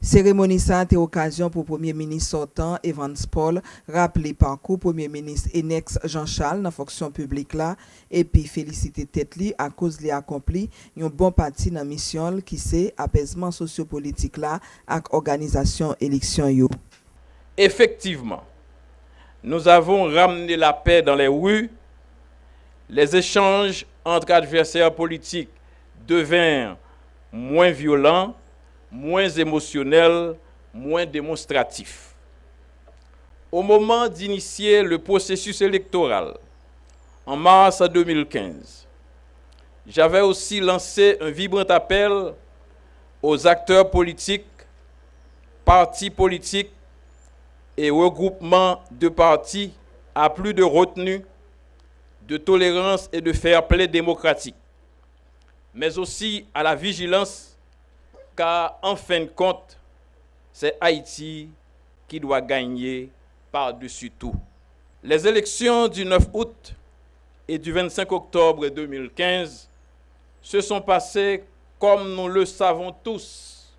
Cérémonie ça a été occasion pour Premier ministre sortant Evans Paul rappeler parcours Premier ministre Enex Jean-Charles dans la fonction publique là et puis féliciter tête li à cause li accompli une bon partie dans mission qui c'est apaisement sociopolitique là avec organisation élection yo. Effectivement, nous avons ramené la paix dans les rues, les échanges entre adversaires politiques devinrent moins violents, moins émotionnel, moins démonstratif. Au moment d'initier le processus électoral, en mars 2015, j'avais aussi lancé un vibrant appel aux acteurs politiques, partis politiques et regroupements de partis à plus de retenue, de tolérance et de fair play démocratique, mais aussi à la vigilance car en fin de compte, c'est Haïti qui doit gagner par-dessus tout. Les élections du 9 août et du 25 octobre 2015 se sont passées comme nous le savons tous,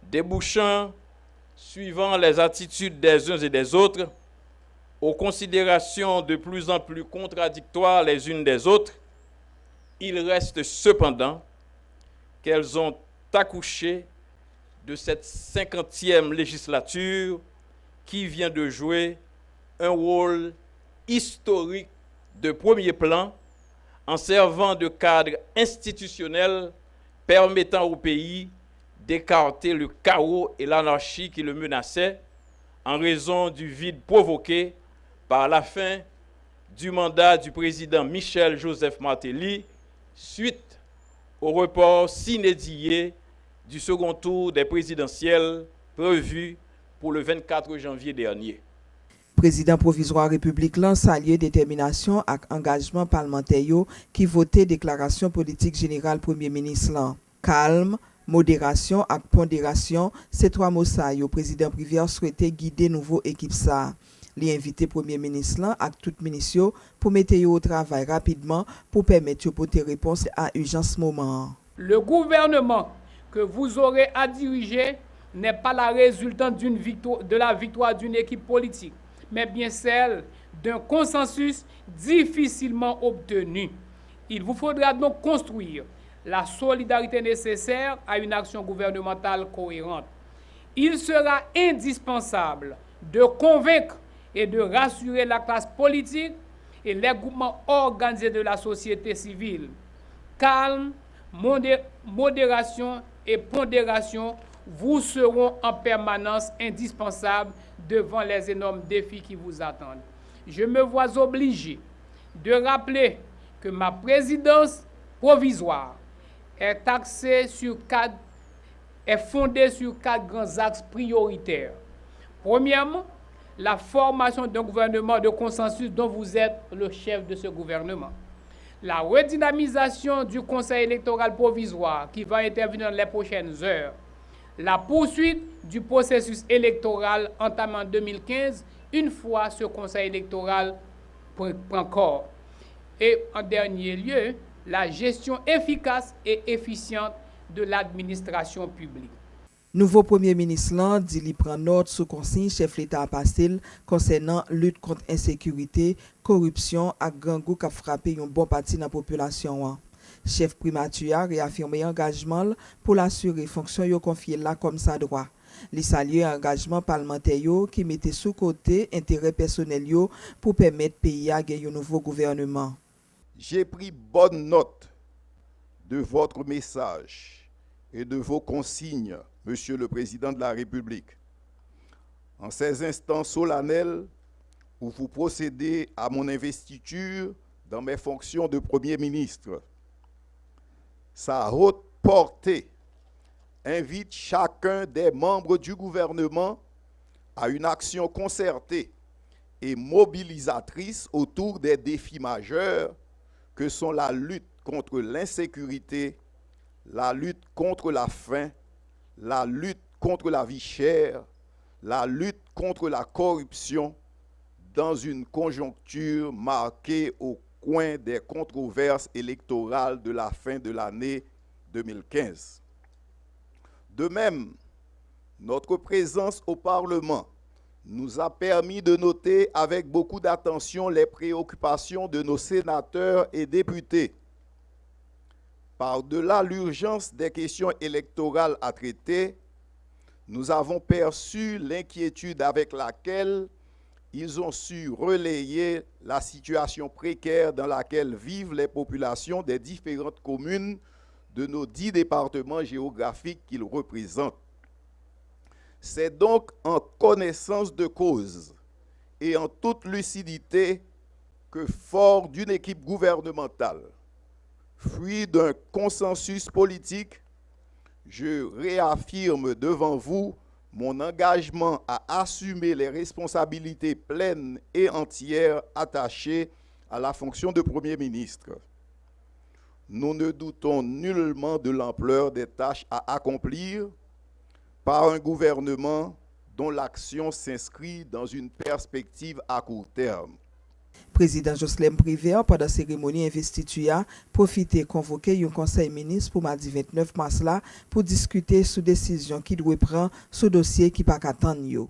débouchant, suivant les attitudes des uns et des autres, aux considérations de plus en plus contradictoires les unes des autres. Il reste cependant qu'elles ont accouché de cette 50e législature qui vient de jouer un rôle historique de premier plan en servant de cadre institutionnel permettant au pays d'écarter le chaos et l'anarchie qui le menaçaient en raison du vide provoqué par la fin du mandat du président Michel Joseph Martelly suite au report sine die du second tour des présidentielles prévu pour le 24 janvier dernier. Président provisoire République lan salué détermination et engagement parlementaire qui voté déclaration politique générale Premier ministre lan. Calme, modération et pondération, ces trois mots ça yo président Privière souhaité guider nouveau équipe ça. Li invité Premier ministre lan ak tout ministre pour mettre au travail rapidement pour permettre de porter réponse à urgence moment. Le gouvernement que vous aurez à diriger n'est pas la résultante de la victoire d'une équipe politique, mais bien celle d'un consensus difficilement obtenu. Il vous faudra donc construire la solidarité nécessaire à une action gouvernementale cohérente. Il sera indispensable de convaincre et de rassurer la classe politique et les groupements organisés de la société civile. Calme, modération et pondération vous seront en permanence indispensables devant les énormes défis qui vous attendent. Je me vois obligé de rappeler que ma présidence provisoire est fondée sur quatre grands axes prioritaires. Premièrement, la formation d'un gouvernement de consensus dont vous êtes le chef de ce gouvernement. La redynamisation du Conseil électoral provisoire qui va intervenir dans les prochaines heures. La poursuite du processus électoral entamé en 2015, une fois ce Conseil électoral prend corps. Et en dernier lieu, la gestion efficace et efficiente de l'administration publique. Nouveau Premier ministre lan dit li prend note sous consigne chef l'État pastel concernant lutte contre insécurité, corruption et gangou qui a frappé une bonne partie de la population. Chef primature a réaffirmé engagement pour l'assurer fonction yo confié là comme ça droit. Li salue engagement parlementaire qui mettait sous côté intérêt personnel yo pour permettre pays à gagner un nouveau gouvernement. J'ai pris bonne note de votre message et de vos consignes, Monsieur le Président de la République. En ces instants solennels où vous procédez à mon investiture dans mes fonctions de Premier ministre, sa haute portée invite chacun des membres du gouvernement à une action concertée et mobilisatrice autour des défis majeurs que sont la lutte contre l'insécurité, la lutte contre la faim, la lutte contre la vie chère, la lutte contre la corruption dans une conjoncture marquée au coin des controverses électorales de la fin de l'année 2015. De même, notre présence au Parlement nous a permis de noter avec beaucoup d'attention les préoccupations de nos sénateurs et députés. Par-delà l'urgence des questions électorales à traiter, nous avons perçu l'inquiétude avec laquelle ils ont su relayer la situation précaire dans laquelle vivent les populations des différentes communes de nos 10 départements géographiques qu'ils représentent. C'est donc en connaissance de cause et en toute lucidité que, fort d'une équipe gouvernementale, fruit d'un consensus politique, je réaffirme devant vous mon engagement à assumer les responsabilités pleines et entières attachées à la fonction de Premier ministre. Nous ne doutons nullement de l'ampleur des tâches à accomplir par un gouvernement dont l'action s'inscrit dans une perspective à court terme. Président Jocelyn Privé, pendant la cérémonie investiture, profité convoquer un conseil ministre pour mardi 29 mars là pour discuter sous décision qui doit prendre ce dossier qui pas qu'attendre.